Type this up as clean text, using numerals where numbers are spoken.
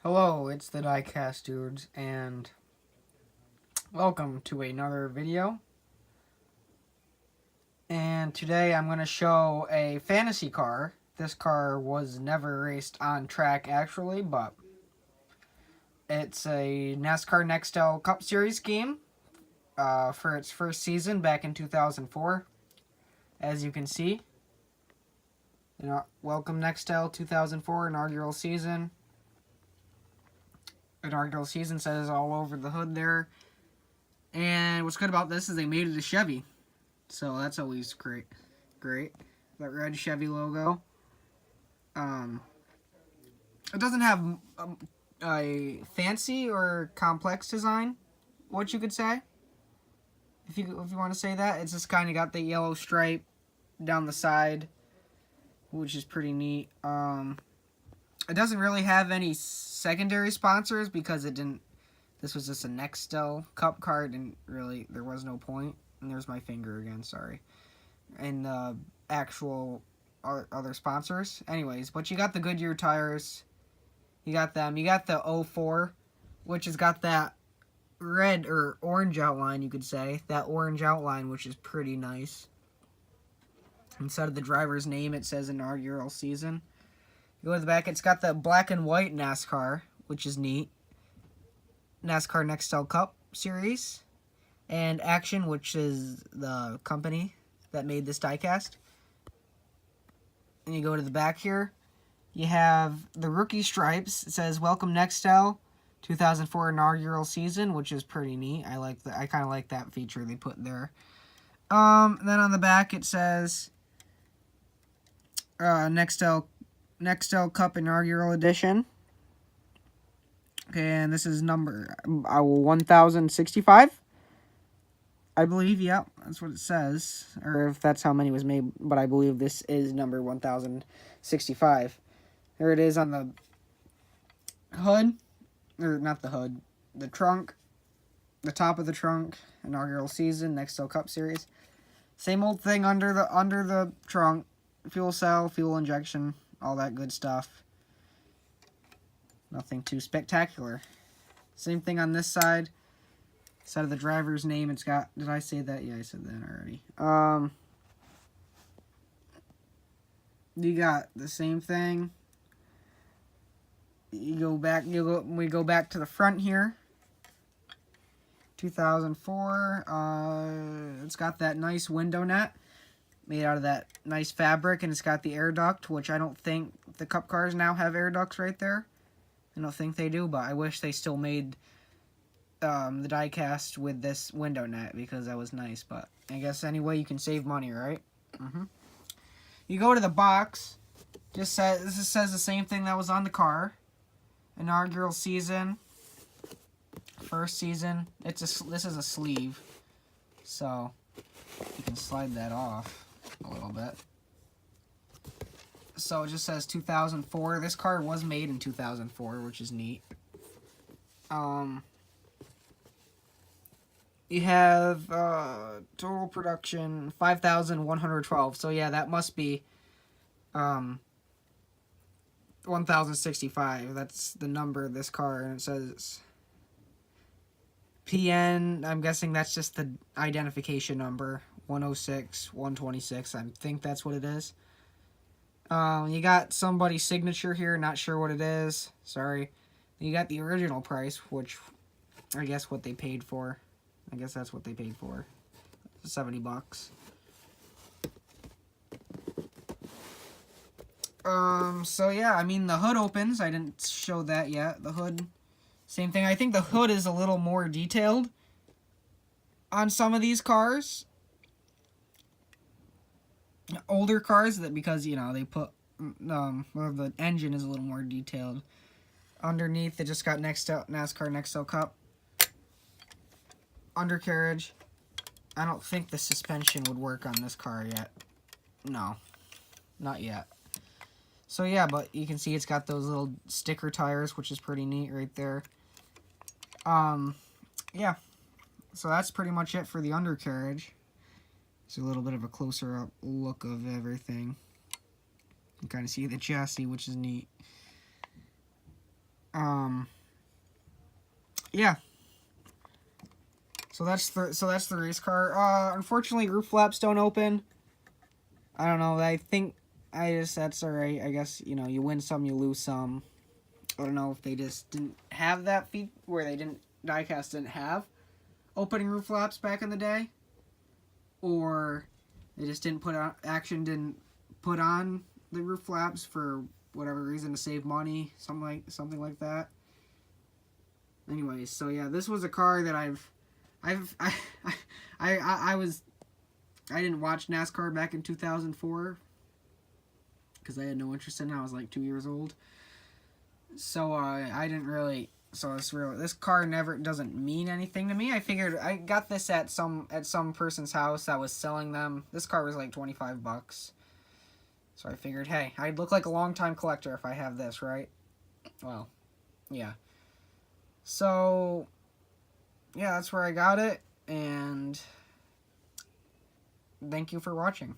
Hello, it's the Diecast Dudes, and welcome to another video. And today I'm going to show a fantasy car. This car was never raced on track actually, but it's a NASCAR Nextel Cup Series game for its first season back in 2004. As you can see, welcome Nextel 2004 inaugural season. Inaugural season says all over the hood there. And what's good about this is they made it a Chevy. So that's always great. That red Chevy logo. It doesn't have a fancy or complex design, what you could say. If you want to say that. It's just kind of got the yellow stripe down the side, which is pretty neat. It doesn't really have any secondary sponsors because it didn't. This was just a Nextel Cup card, and really there was no point. And there's my finger again, sorry. And the actual other sponsors. Anyways, but you got the Goodyear tires. You got them. You got the 04, which has got that red or orange outline, you could say. That orange outline, which is pretty nice. Instead of the driver's name, it says inaugural season. You go to the back, it's got the black and white NASCAR, which is neat. NASCAR Nextel Cup Series. And Action, which is the company that made this diecast. And you go to the back here. You have the rookie stripes. It says, Welcome Nextel 2004 inaugural season, which is pretty neat. I kind of like that feature they put there. Then on the back it says Nextel Cup inaugural edition. Okay, and this is number 1065. I believe, yeah, that's what it says. Or if that's how many was made, but I believe this is number 1065. There it is on the hood, or not the hood, the trunk, the top of the trunk, inaugural season, Nextel Cup Series. Same old thing under the trunk, fuel cell, fuel injection, all that good stuff. Nothing too spectacular. Same thing on this side. Side of the driver's name, it's got, did I say that? Yeah, I said that already. You got the same thing. We go back to the front here. 2004. It's got that nice window net made out of that nice fabric, and it's got the air duct, which I don't think the Cup cars now have air ducts right there. I don't think they do, but I wish they still made the diecast with this window net because that was nice. But I guess anyway you can save money, right? You go to the box. This says the same thing that was on the car. Inaugural season, first season. This is a sleeve, so you can slide that off a little bit. So it just says 2004. This car was made in 2004, which is neat. You have total production 5,112. So yeah, that must be 1065. That's the number of this car, and it says PN. I'm guessing that's just the identification number, 106, 126. I think that's what it is. You got somebody's signature here. Not sure what it is. Sorry. You got the original price, which I guess what they paid for. I guess that's what they paid for. $70. So yeah, I mean, the hood opens. I didn't show that yet. The hood, same thing. I think the hood is a little more detailed on some of these cars. Older cars, because, you know, they put, the engine is a little more detailed. Underneath, they just got NASCAR Nextel Cup. Undercarriage. I don't think the suspension would work on this car yet. No, not yet. So yeah, but you can see it's got those little sticker tires, which is pretty neat right there. Yeah. So that's pretty much it for the undercarriage. It's a little bit of a closer up look of everything. You can kind of see the chassis, which is neat. Um, yeah. So that's the race car. Unfortunately, roof flaps don't open. I don't know. That's all right. I guess you win some, you lose some. I don't know if they just didn't have that feat where diecast didn't have opening roof flaps back in the day, or they just didn't didn't put on the roof flaps for whatever reason to save money, something like that. Anyways, so yeah, this was a car that I didn't watch NASCAR back in 2004 because I had no interest in it. I was like 2 years old, so I didn't really. So this car never doesn't mean anything to me. I figured I got this at some person's house that was selling them. This car was like $25. So I figured, hey, I'd look like a longtime collector if I have this, right? Well, yeah. So yeah, that's where I got it, and thank you for watching.